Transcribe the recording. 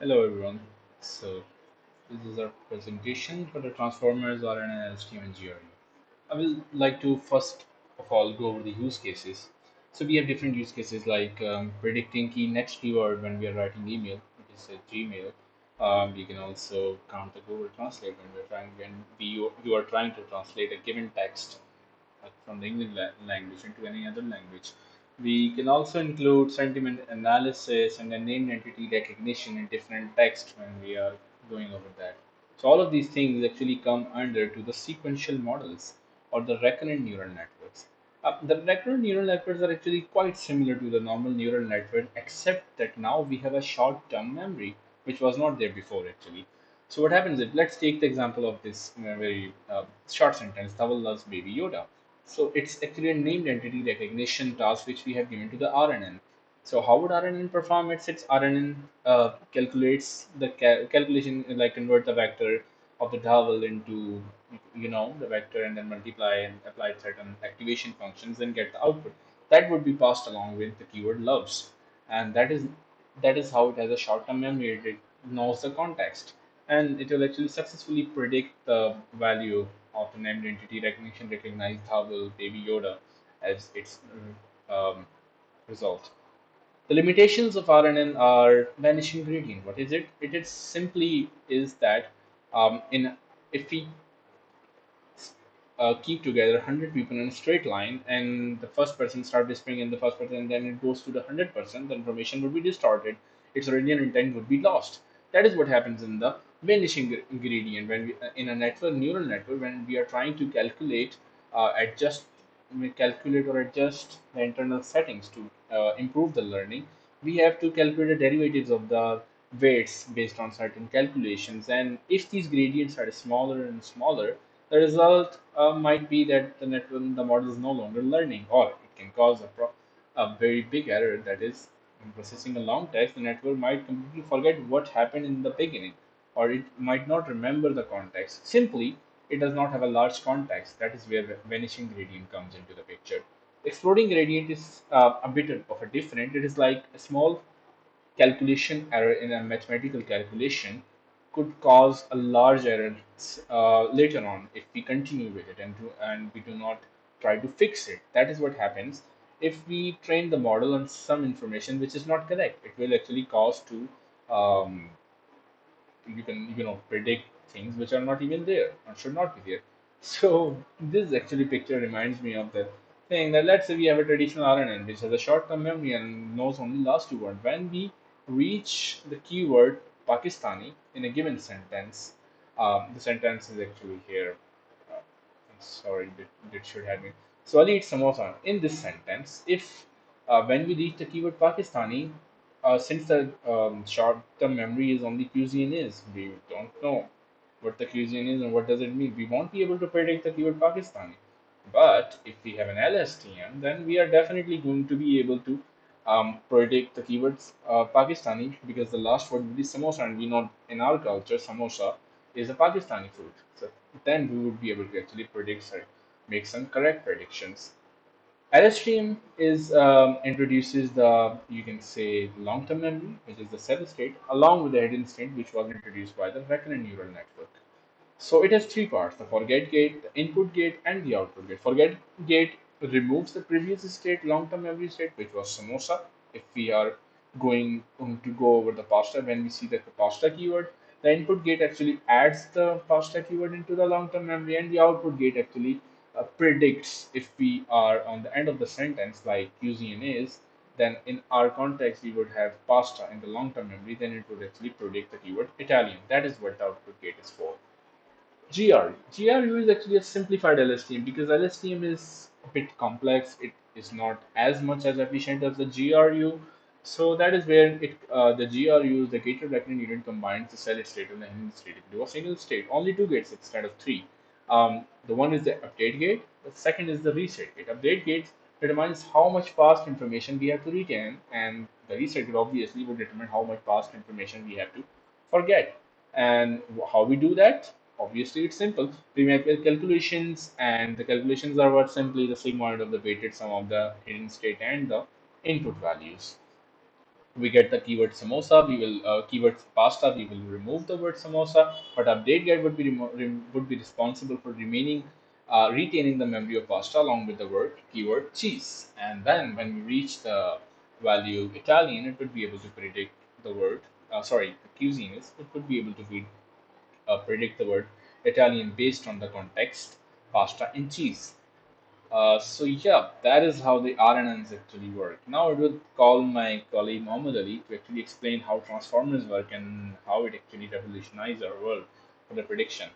Hello everyone. So this is our presentation for the transformers RNN, LSTM and GRU. I will like to first of all go over the use cases. So we have different use cases like predicting key next keyword when we are writing email, which is a Gmail. We can also count the Google Translate when you are trying to translate a given text from the English language into any other language. We can also include sentiment analysis and then name entity recognition in different text when we are going over that. So all of these things actually come under to the sequential models or the recurrent neural networks. The recurrent neural networks are actually quite similar to the normal neural network, except that now we have a short-term memory, which was not there before actually. So what happens is, let's take the example of this very short sentence, Dhaval loves baby Yoda. So it's actually a named entity recognition task which we have given to the RNN. So how would RNN perform it? Its RNN calculates the calculation, like convert the vector of the Dhaval into the vector and then multiply and apply certain activation functions and get the output. That would be passed along with the keyword loves, and that is how it has a short-term memory. It knows the context, and it will actually successfully predict the value of the named entity recognition recognized Dhaval Baby Yoda as its um, result. The limitations of RNN are vanishing gradient. What is it? It is simply is that in if we keep together 100 people in a straight line and the first person start whispering in the first person and then it goes to the 100%, the information would be distorted. Its original intent would be lost. That is what happens in the vanishing gradient when in a neural network, when we are trying to adjust calculate or adjust the internal settings to improve the learning. We have to calculate the derivatives of the weights based on certain calculations, and if these gradients are smaller and smaller, the result might be that the model is no longer learning, or it can cause a very big error. That is, in processing a long text, the network might completely forget what happened in the beginning, or it might not remember the context. Simply, it does not have a large context. That is where vanishing gradient comes into the picture. Exploding gradient is a bit of a different. It is like a small calculation error in a mathematical calculation could cause a large error later on if we continue with it and we do not try to fix it. That is what happens if we train the model on some information which is not correct. It will actually cause to um, you can predict things which are not even there or should not be there. So this actually picture reminds me of the thing that, let's say we have a traditional RNN which has a short-term memory and knows only last two words. When we reach the keyword Pakistani in a given sentence, the sentence is actually here. Sorry, that should have been. So Ali eats samosa. In this sentence, if when we reach the keyword Pakistani, since the short-term memory is only cuisine is, we don't know what the cuisine is and what does it mean. We won't be able to predict the keyword Pakistani. But if we have an LSTM, then we are definitely going to be able to predict the keywords Pakistani, because the last word would be samosa, and we know in our culture samosa is a Pakistani food. So then we would be able to actually make some correct predictions. LSTM is introduces the, you can say, long-term memory, which is the cell state, along with the hidden state, which was introduced by the recurrent neural network. So it has three parts: the forget gate, the input gate, and the output gate. Forget gate removes the previous state, long-term memory state, which was samosa. If we are going to go over the pasta, when we see the pasta keyword, the input gate actually adds the pasta keyword into the long-term memory, and the output gate actually predicts if we are on the end of the sentence, like cuisine is, then in our context we would have pasta in the long-term memory, then it would actually predict the keyword Italian. That is what the output gate is for. GRU is actually a simplified LSTM because LSTM is a bit complex. It is not as much as efficient as the GRU. So that is where the GRU, the gated reckoning unit, combines the cell state and the hidden state into a single state. Only two gates instead of three. The one is the update gate. The second is the reset gate. Update gate determines how much past information we have to retain, and the reset gate obviously would determine how much past information we have to forget. And how we do that? Obviously, it's simple. We make calculations, and the calculations are what simply the sigmoid of the weighted sum of the hidden state and the input values. we get the keyword samosa, we will keyword pasta, we will remove the word samosa, but update get would be would be responsible for remaining retaining the memory of pasta along with the word keyword cheese. And then when we reach the value Italian, it would be able to predict the word sorry, the cuisine is, it would be able to predict the word Italian based on the context pasta and cheese. So yeah, that is how the RNNs actually work. Now I would call my colleague Mohammed Ali to actually explain how transformers work and how it actually revolutionized our world for the prediction.